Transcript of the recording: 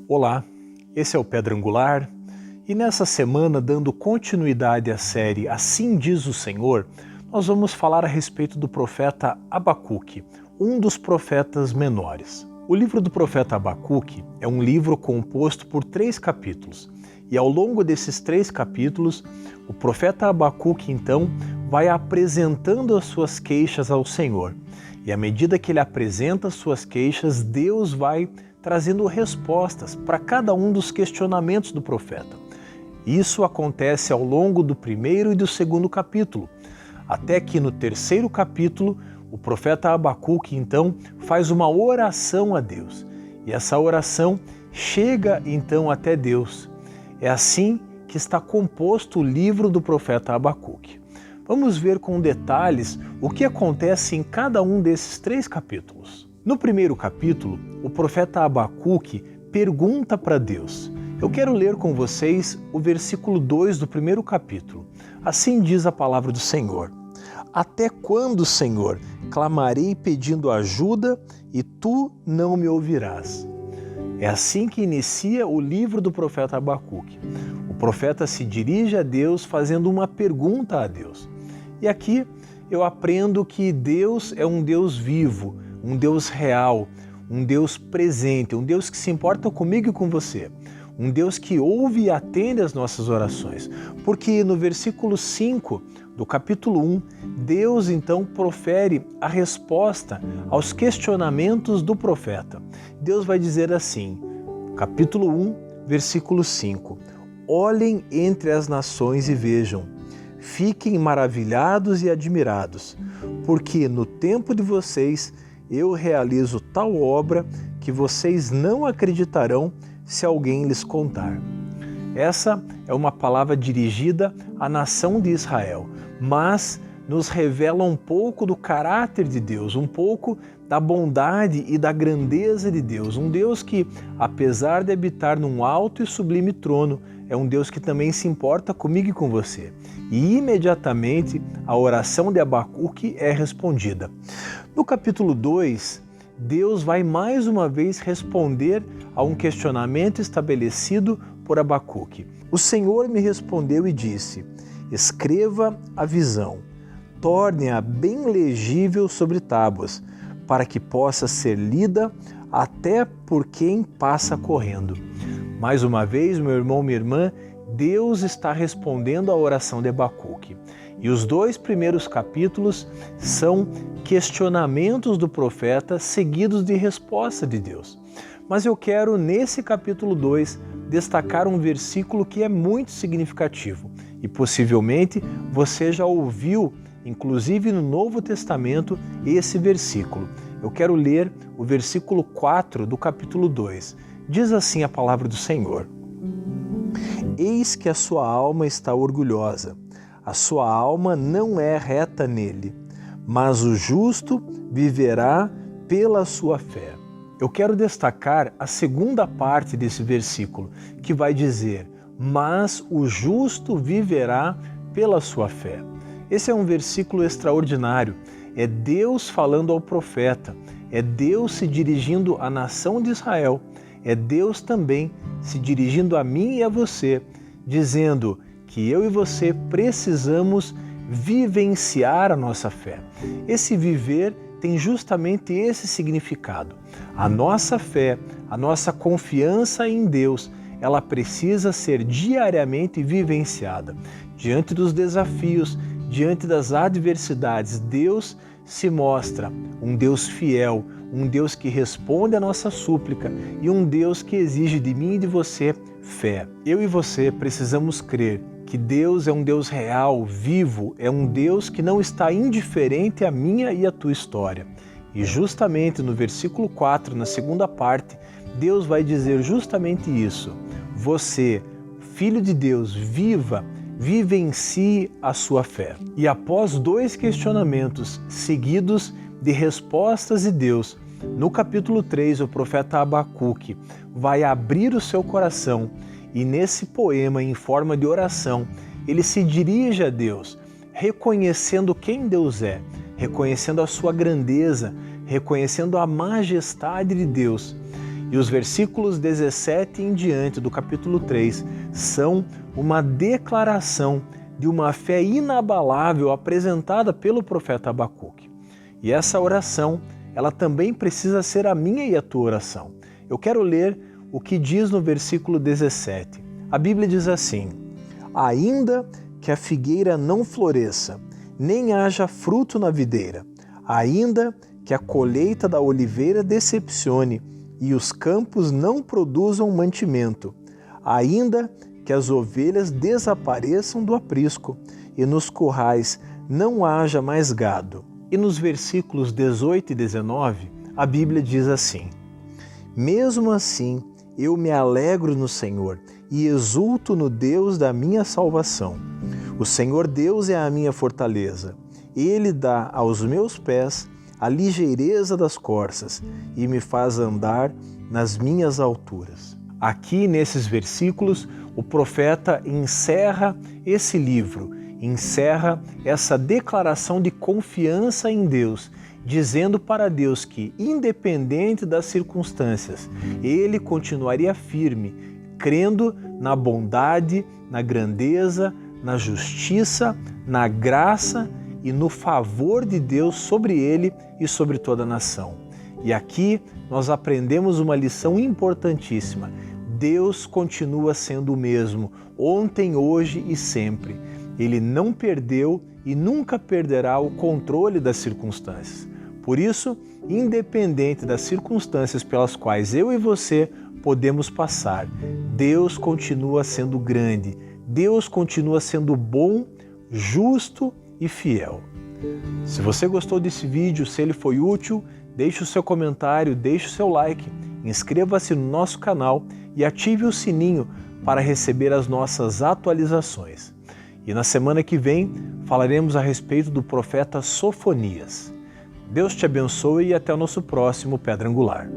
Olá, esse é o Pedra Angular e nessa semana, dando continuidade à série Assim Diz o Senhor, nós vamos falar a respeito do profeta Abacuque, um dos profetas menores. O livro do profeta Abacuque é um livro composto por 3 capítulos e ao longo desses 3 capítulos, o profeta Abacuque então vai apresentando as suas queixas ao Senhor e à medida que ele apresenta as suas queixas, Deus vai trazendo respostas para cada um dos questionamentos do profeta. Isso acontece ao longo do primeiro e do segundo capítulo, até que no terceiro capítulo, o profeta Abacuque então faz uma oração a Deus. E essa oração chega então até Deus. É assim que está composto o livro do profeta Abacuque. Vamos ver com detalhes o que acontece em cada um desses 3 capítulos. No primeiro capítulo, o profeta Abacuque pergunta para Deus. Eu quero ler com vocês o versículo 2 do primeiro capítulo. Assim diz a palavra do Senhor. Até quando, Senhor, clamarei pedindo ajuda e tu não me ouvirás? É assim que inicia o livro do profeta Abacuque. O profeta se dirige a Deus fazendo uma pergunta a Deus. E aqui eu aprendo que Deus é um Deus vivo, um Deus real, um Deus presente, um Deus que se importa comigo e com você, um Deus que ouve e atende às nossas orações. Porque no versículo 5 do capítulo 1, Deus então profere a resposta aos questionamentos do profeta. Deus vai dizer assim, capítulo 1, versículo 5, olhem entre as nações e vejam, fiquem maravilhados e admirados, porque no tempo de vocês eu realizo tal obra que vocês não acreditarão se alguém lhes contar. Essa é uma palavra dirigida à nação de Israel, mas nos revela um pouco do caráter de Deus, um pouco da bondade e da grandeza de Deus. Um Deus que, apesar de habitar num alto e sublime trono, é um Deus que também se importa comigo e com você. E imediatamente a oração de Abacuque é respondida. No capítulo 2, Deus vai mais uma vez responder a um questionamento estabelecido por Abacuque. O Senhor me respondeu e disse, escreva a visão, torne-a bem legível sobre tábuas, para que possa ser lida até por quem passa correndo. Mais uma vez, meu irmão, minha irmã, Deus está respondendo à oração de Abacuque. E os 2 primeiros capítulos são questionamentos do profeta seguidos de resposta de Deus. Mas eu quero, nesse capítulo 2, destacar um versículo que é muito significativo. E possivelmente você já ouviu, inclusive no Novo Testamento, esse versículo. Eu quero ler o versículo 4 do capítulo 2. Diz assim a palavra do Senhor. Eis que a sua alma está orgulhosa, a sua alma não é reta nele, mas o justo viverá pela sua fé. Eu quero destacar a segunda parte desse versículo, que vai dizer, mas o justo viverá pela sua fé. Esse é um versículo extraordinário, é Deus falando ao profeta, é Deus se dirigindo à nação de Israel, é Deus também se dirigindo a mim e a você, dizendo que eu e você precisamos vivenciar a nossa fé. Esse viver tem justamente esse significado. A nossa fé, a nossa confiança em Deus, ela precisa ser diariamente vivenciada. Diante dos desafios, diante das adversidades, Deus se mostra um Deus fiel, um Deus que responde à nossa súplica e um Deus que exige de mim e de você fé. Eu e você precisamos crer que Deus é um Deus real, vivo, é um Deus que não está indiferente à minha e à tua história. E justamente no versículo 4, na segunda parte, Deus vai dizer justamente isso. Você, filho de Deus, vivencie a sua fé. E após 2 questionamentos seguidos de respostas de Deus, no capítulo 3, o profeta Abacuque vai abrir o seu coração e nesse poema, em forma de oração, ele se dirige a Deus, reconhecendo quem Deus é, reconhecendo a sua grandeza, reconhecendo a majestade de Deus. E os versículos 17 em diante do capítulo 3 são uma declaração de uma fé inabalável apresentada pelo profeta Abacuque. E essa oração, ela também precisa ser a minha e a tua oração. Eu quero ler o que diz no versículo 17. A Bíblia diz assim: ainda que a figueira não floresça, nem haja fruto na videira, ainda que a colheita da oliveira decepcione e os campos não produzam mantimento, ainda que as ovelhas desapareçam do aprisco e nos currais não haja mais gado. E nos versículos 18 e 19, a Bíblia diz assim: mesmo assim, eu me alegro no Senhor e exulto no Deus da minha salvação. O Senhor Deus é a minha fortaleza. Ele dá aos meus pés a ligeireza das corças e me faz andar nas minhas alturas. Aqui nesses versículos, o profeta encerra esse livro, encerra essa declaração de confiança em Deus, dizendo para Deus que, independente das circunstâncias, ele continuaria firme, crendo na bondade, na grandeza, na justiça, na graça e no favor de Deus sobre ele e sobre toda a nação. E aqui nós aprendemos uma lição importantíssima. Deus continua sendo o mesmo, ontem, hoje e sempre. Ele não perdeu e nunca perderá o controle das circunstâncias. Por isso, independente das circunstâncias pelas quais eu e você podemos passar, Deus continua sendo grande, Deus continua sendo bom, justo e fiel. Se você gostou desse vídeo, se ele foi útil, deixe o seu comentário, deixe o seu like, inscreva-se no nosso canal e ative o sininho para receber as nossas atualizações. E na semana que vem falaremos a respeito do profeta Sofonias. Deus te abençoe e até o nosso próximo Pedra Angular.